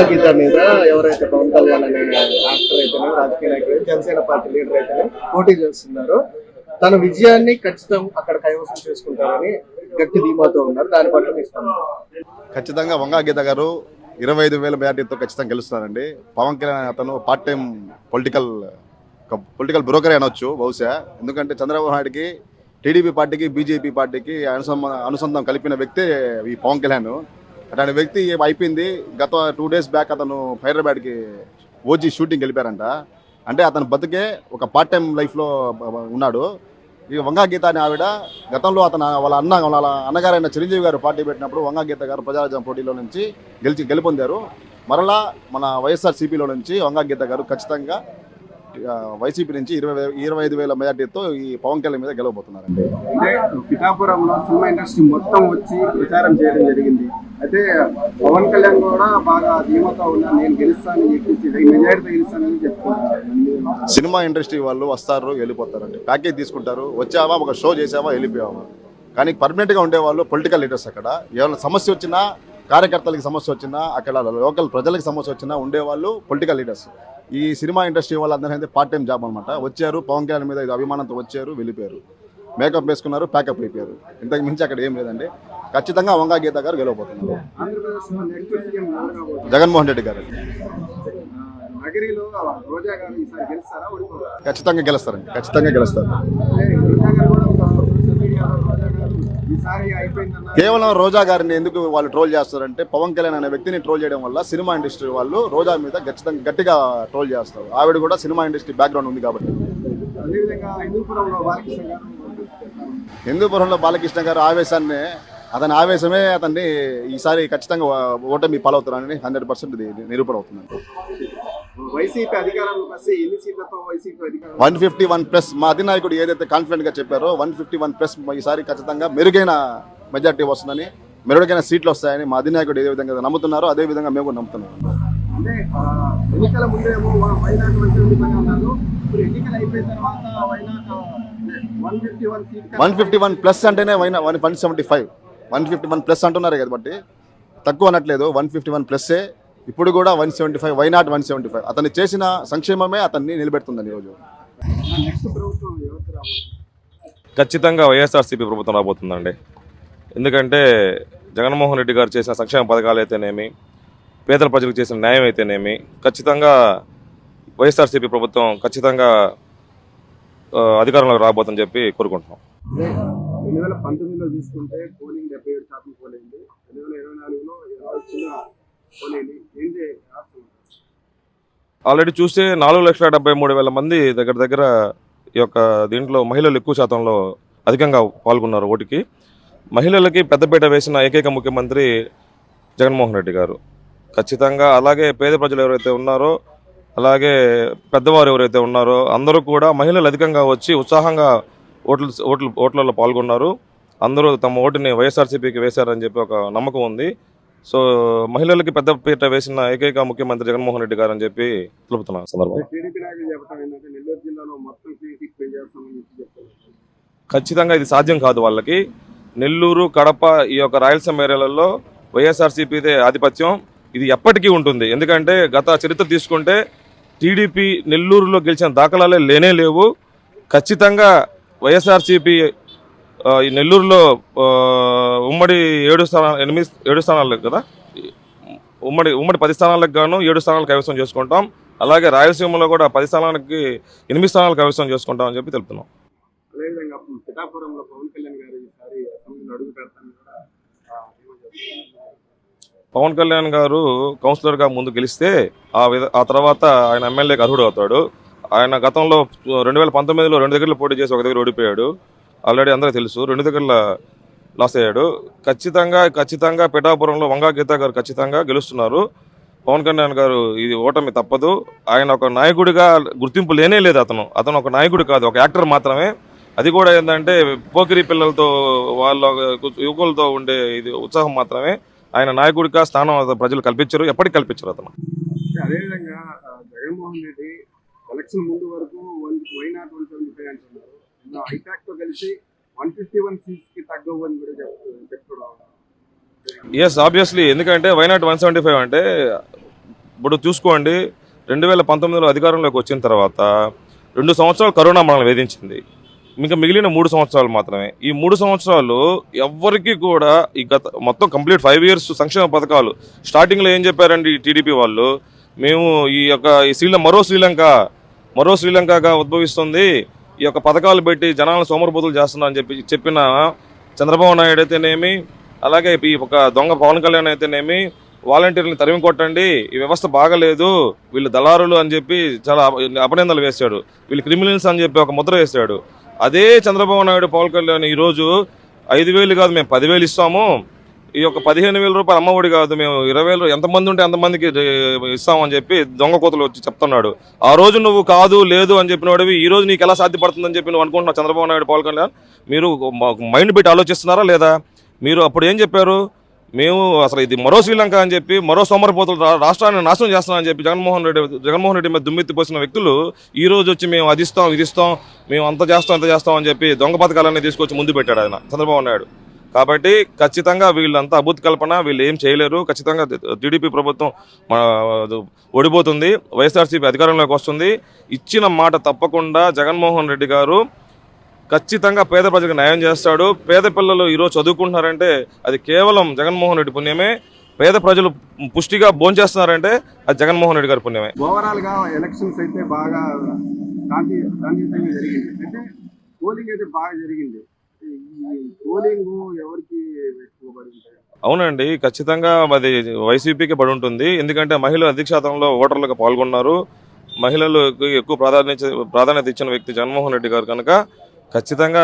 గీత మీద ఎవరైతే పవన్ కళ్యాణ్ అనే యాక్టర్ అయితేనే రాజకీయ నాయకుడు జనసేన పార్టీ లీడర్ అయితేనే పోటీ చేస్తున్నారో తన విజయాన్ని ఖచ్చితంగా అక్కడ కైవసం చేసుకుంటారని గట్టి ధీమాతో ఉన్నారు. దాని పట్ల ఇస్తాను. ఖచ్చితంగా వంగా గీత గారు 25,000 మెజార్టీతో ఖచ్చితంగా గెలుస్తారండి. పవన్ కళ్యాణ్ అతను పార్ట్ టైం పొలిటికల్ బ్రోకర్ అనొచ్చు బహుశా. ఎందుకంటే చంద్రబాబు నాయుడికి, టీడీపీ పార్టీకి, బీజేపీ పార్టీకి అనుసంధానం కలిపిన వ్యక్తే ఈ పవన్ కళ్యాణ్. అట్లాంటి వ్యక్తి అయిపోయింది. గత 2 days బ్యాక్ అతను హైదరాబాద్కి ఓజీ షూటింగ్ వెళ్ళిపారంట. అంటే అతను బతికే ఒక పార్ట్ టైం లైఫ్లో ఉన్నాడు. ఈ వంగా గీత అనే ఆవిడ గతంలో వాళ్ళ అన్నగారైన చిరంజీవి గారు పార్టీ పెట్టినప్పుడు వంగా గీత గారు ప్రజారాజ్యం పోటీలో నుంచి గెలుపొందారు. మరలా మన వైఎస్ఆర్సీపీలో నుంచి వంగా గీత గారు ఖచ్చితంగా వైసీపీ నుంచి 25,000 మెజార్టీతో ఈ పవన్ కళ్యాణ్ మీద గెలవబోతున్నారండి. అంటే పిఠాపురంలో సినిమా ఇండస్ట్రీ మొత్తం వచ్చి ప్రచారం చేయడం జరిగింది. అయితే పవన్ కళ్యాణ్ కూడా బాగా ధీమతో ఉన్నా నేను గెలుస్తానని చెప్పేసి మెజార్టీతో గెలుస్తానని చెప్తున్నారు. సినిమా ఇండస్ట్రీ వాళ్ళు వస్తారు, వెళ్ళిపోతారండి. ప్యాకేజ్ తీసుకుంటారు, వచ్చావా ఒక షో చేసావా వెళ్ళిపోయావా. కానీ పర్మనెంట్గా ఉండేవాళ్ళు పొలిటికల్ లీడర్స్. అక్కడ ఏమైనా సమస్య వచ్చినా, కార్యకర్తలకి సమస్య వచ్చినా, అక్కడ లోకల్ ప్రజలకు సమస్య వచ్చినా ఉండేవాళ్ళు పొలిటికల్ లీడర్స్. ఈ సినిమా ఇండస్ట్రీ వాళ్ళందరూ పార్ట్ టైం జాబ్ అనమాట. వచ్చారు, పవన్ కళ్యాణ్ మీద అభిమానంతో వచ్చారు, వెళ్ళిపోయారు, మేకప్ వేసుకున్నారు, ప్యాకప్ అయిపోయారు. ఇంతకు మించి అక్కడ ఏం లేదండి. ఖచ్చితంగా వంగా గీత గారు గెలవబోతున్నారు. జగన్మోహన్ రెడ్డి గారు ఖచ్చితంగా గెలుస్తారండి. ఖచ్చితంగా గెలుస్తారు. కేవలం రోజా గారిని ఎందుకు వాళ్ళు ట్రోల్ చేస్తారంటే, పవన్ కళ్యాణ్ అనే వ్యక్తిని ట్రోల్ చేయడం వల్ల సినిమా ఇండస్ట్రీ వాళ్ళు రోజా మీద ఖచ్చితంగా గట్టిగా ట్రోల్ చేస్తారు. ఆవిడ కూడా సినిమా ఇండస్ట్రీ బ్యాక్గ్రౌండ్ ఉంది కాబట్టి. హిందూపురంలో బాలకృష్ణ గారు అతని ఆవేశమే అతన్ని ఈసారి ఖచ్చితంగా ఓటమి పాలవుతారని 100% నిరూపణ అవుతుందండి. 151+. మా అధినాయకుడు ఏదైతే కాన్ఫిడెంట్ గా చెప్పారో 151+, ఈసారి ఖచ్చితంగా మెరుగైన మెజార్టీ వస్తుందని, మెరుగైన సీట్లు వస్తాయని మా అధినాయకుడు ఏ విధంగా నమ్ముతున్నారో అదే విధంగా మేము కూడా నమ్ముతున్నాం. 151+ అంటేనే 175, 151+ అంటున్నారు కాబట్టి తక్కువ అనట్లేదు. 151+. ఇప్పుడు కూడా 175. Why not 175? అతను చేసిన సంక్షేమమే అతన్ని నిలబెడుతుందని ఈరోజు. ఖచ్చితంగా వైఎస్ఆర్సీపీ ప్రభుత్వం రాబోతుందండి. ఎందుకంటే జగన్మోహన్ రెడ్డి గారు చేసిన సంక్షేమ పథకాలు అయితేనేమి, పేదల ప్రజలకు చేసిన న్యాయం అయితేనేమి, ఖచ్చితంగా వైఎస్ఆర్సీపీ ప్రభుత్వం ఖచ్చితంగా అధికారంలోకి రాబోతుందని చెప్పి కోరుకుంటున్నాం. 2019లో చూసుకుంటే పోలింగ్ 77% పోలింగ్, 2024లో ఆల్రెడీ చూస్తే 4,73,000 మంది దగ్గర ఈ యొక్క దీంట్లో మహిళలు ఎక్కువ శాతంలో అధికంగా పాల్గొన్నారు ఓటుకి. మహిళలకి పెద్దపీట వేసిన ఏకైక ముఖ్యమంత్రి జగన్మోహన్ రెడ్డి గారు. ఖచ్చితంగా అలాగే పేద ప్రజలు ఎవరైతే ఉన్నారో, అలాగే పెద్దవారు ఎవరైతే ఉన్నారో అందరూ కూడా మహిళలు అధికంగా వచ్చి ఉత్సాహంగా ఓట్లలో పాల్గొన్నారు. అందరూ తమ ఓటుని వైఎస్ఆర్సీపీకి వేశారని చెప్పి ఒక నమ్మకం ఉంది. సో మహిళలకి పెద్ద పీట వేసిన ఏకైక ముఖ్యమంత్రి జగన్మోహన్ రెడ్డి గారు అని చెప్పి తెలుపుతున్నాను సందర్భంగా. ఖచ్చితంగా ఇది సాధ్యం కాదు వాళ్ళకి. నెల్లూరు, కడప, ఈ యొక్క రాయలసీమ ఏరియాలలో వైఎస్ఆర్సీపీదే ఆధిపత్యం. ఇది ఎప్పటికీ ఉంటుంది. ఎందుకంటే గత చరిత్ర తీసుకుంటే టీడీపీ నెల్లూరులో గెలిచిన దాఖలాలే లేనే లేవు. ఖచ్చితంగా వైఎస్ఆర్సీపీ ఈ నెల్లూరులో ఉమ్మడి 7 స్థానాలకు కదా, ఉమ్మడి 10 స్థానాలకు గాను 7 స్థానాలు కైవసం చేసుకుంటాం. అలాగే రాయలసీమలో కూడా 10 స్థానాలకి 8 స్థానాలు కైవసం చేసుకుంటాం అని చెప్పి తెలుపుతున్నాం. పవన్ కళ్యాణ్ గారు కౌన్సిలర్గా ముందు గెలిస్తే ఆ తర్వాత ఆయన ఎమ్మెల్యేకి అర్హుడు అవుతాడు. ఆయన గతంలో 2019లో 2 దగ్గరలో పోటీ చేసి ఒక దగ్గర ఓడిపోయాడు. ఆల్రెడీ అందరికీ తెలుసు. 2 దగ్గరలో లాస్ అయ్యాడు. ఖచ్చితంగా పిఠాపురంలో వంగా గీత గారు ఖచ్చితంగా గెలుస్తున్నారు. పవన్ కళ్యాణ్ గారు ఇది ఓటమి తప్పదు. ఆయన ఒక నాయకుడిగా గుర్తింపు లేనే లేదు. అతను ఒక నాయకుడు కాదు, ఒక యాక్టర్ మాత్రమే. అది కూడా ఏంటంటే పోకిరి పిల్లలతో, వాళ్ళ యువకులతో ఉండే ఇది ఉత్సాహం మాత్రమే. ఆయన నాయకుడిగా స్థానం ప్రజలు కల్పించరు, ఎప్పటికీ కల్పించరు అతను. అదేవిధంగా జగన్మోహన్ రెడ్డి ఎలక్షన్ ముందు వరకు వై నాట్ 175 అంటున్నారు. ఐపాక్ తో కలిసి 151 సీట్స్ కి తగ్గవు అని కూడా చెప్తున్నాం. ఎస్ ఆబ్వియస్లీ, ఎందుకంటే వైనాట్ 175 అంటే ఇప్పుడు చూసుకోండి, 2019లో అధికారంలోకి వచ్చిన తర్వాత 2 సంవత్సరాలు కరోనా మనల్ని వేధించింది. ఇంకా మిగిలిన 3 సంవత్సరాలు మాత్రమే. ఈ 3 సంవత్సరాలు ఎవ్వరికి కూడా ఈ గత మొత్తం కంప్లీట్ 5 ఇయర్స్ సంక్షేమ పథకాలు స్టార్టింగ్లో ఏం చెప్పారండి ఈ టీడీపీ వాళ్ళు, మేము ఈ యొక్క ఈ మరో శ్రీలంకగా ఉద్భవిస్తుంది, ఈ యొక్క పథకాలు పెట్టి జనాలను సోమరిపోతులు చేస్తున్నా అని చెప్పిన చంద్రబాబు నాయుడు అయితేనేమి, అలాగే ఈ ఒక దొంగ పవన్ కళ్యాణ్ అయితేనేమి, వాలంటీర్లను తరిమి కొట్టండి, ఈ వ్యవస్థ బాగలేదు, వీళ్ళు దళారులు అని చెప్పి చాలా అపనిందలు వేశాడు, వీళ్ళు క్రిమినల్స్ అని చెప్పి ఒక ముద్ర వేశాడు. అదే చంద్రబాబు నాయుడు పవన్ కళ్యాణ్ ఈరోజు 5,000 కాదు మేము 10,000 ఇస్తాము, ఈ యొక్క 15,000 రూపాయలు అమ్మఒడి కాదు మేము 20,000 ఎంతమంది ఉంటే అంతమందికి ఇస్తామని చెప్పి దొంగ కోతలు వచ్చి చెప్తున్నాడు. ఆ రోజు నువ్వు కాదు లేదు అని చెప్పినవాడివి ఈ రోజు నీకు ఎలా సాధ్యపడుతుందని చెప్పి నువ్వు అనుకుంటున్నావు చంద్రబాబు నాయుడు పవన్ కళ్యాణ్? మీరు మైండ్ పెట్టి ఆలోచిస్తున్నారా లేదా? మీరు అప్పుడు ఏం చెప్పారు, మేము అసలు ఇది మరో శ్రీలంక అని చెప్పి మరో సోమరిపోతులు రాష్ట్రాన్ని నాశనం చేస్తామని చెప్పి జగన్మోహన్ రెడ్డి మీద దుమ్మెత్తిపోసిన వ్యక్తులు ఈ రోజు వచ్చి మేము అది ఇస్తాం ఇది ఇస్తాం మేము అంత చేస్తాం అని చెప్పి దొంగ పథకాలన్నీ తీసుకొచ్చి ముందు పెట్టాడు ఆయన చంద్రబాబు నాయుడు. కాబట్టి ఖచ్చితంగా వీళ్ళంతా అభూత కల్పన, వీళ్ళు ఏం చేయలేరు. ఖచ్చితంగా టీడీపీ ప్రభుత్వం ఓడిపోతుంది, వైఎస్ఆర్సీపీ అధికారంలోకి వస్తుంది. ఇచ్చిన మాట తప్పకుండా జగన్మోహన్ రెడ్డి గారు ఖచ్చితంగా పేద ప్రజలకు న్యాయం చేస్తాడు. పేద పిల్లలు ఈరోజు చదువుకుంటున్నారంటే అది కేవలం జగన్మోహన్ రెడ్డి పుణ్యమే. పేద ప్రజలు పుష్టిగా భోంచేస్తున్నారంటే అది జగన్మోహన్ రెడ్డి గారి పుణ్యమే. ఓవరాల్ గా ఎలక్షన్స్ అయితే బాగా శాంతియుతంగా జరిగింది, అంటే పోలింగ్ అయితే బాగా జరిగింది. ఈ పోలింగ్ ఎవరికి ఎక్కువ పడింది? అవునండి, ఖచ్చితంగా అది వైసీపీకి పడి ఉంటుంది. ఎందుకంటే మహిళలు అధిక శాతంలో ఓటర్లుగా పాల్గొన్నారు. మహిళలకు ఎక్కువ ప్రాధాన్యత ఇచ్చిన వ్యక్తి జగన్మోహన్ రెడ్డి గారు కనుక ఖచ్చితంగా